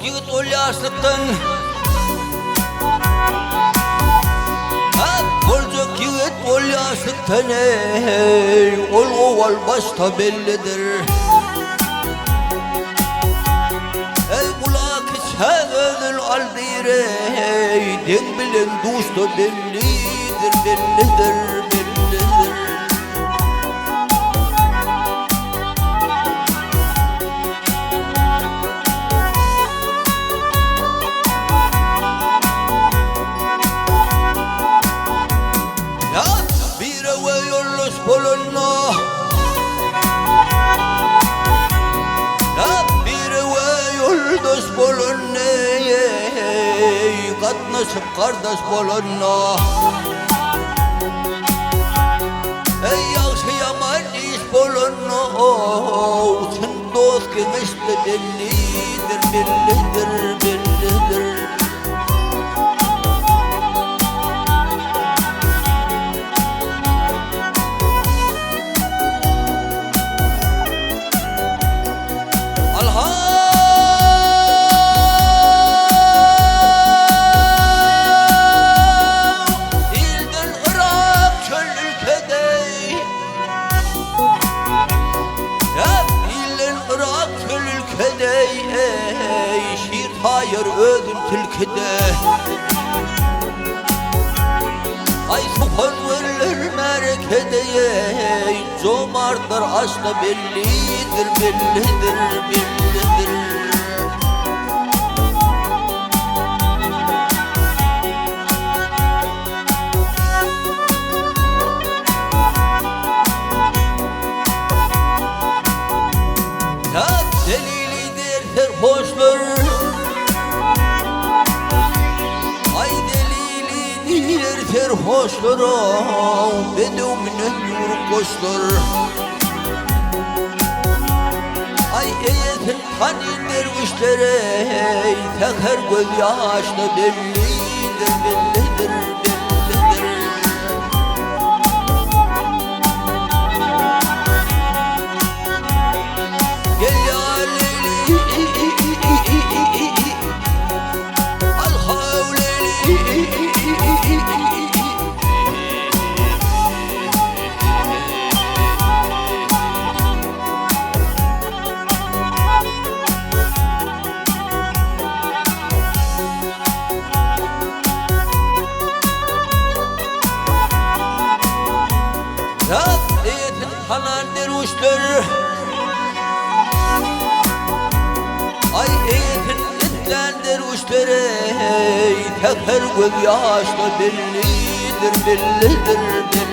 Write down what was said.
yiğit ol yaşlıktan. Olacak yiğit ol yaşlıktan ey. Ol oval başta bellidir. Ey kulak içeğinin aldir ey. Den bilen dostu bellidir, bellidir, bellidir. Polonna bir ve yoldaş polonna katnaşıp kardeş polonna ey yaxşı yaman iş polonna sen dost kemişte bellidir bellidir bellidir. Hayır ödün tilkide ay sokon verilir merkede comartlar aşka bellidir bellidir bellidir. Ya delilidir serhoşlar serhoşlara bedevminin yürük koşlar. Ay eyetin hanin dervişlere teker göz yaşlı bellidir bellidir bellidir. Gel ya Leyli al havleli hanan dervişler ay eğitin etlen dervişlere teker göz yaşlı bellidir bellidir bellidir.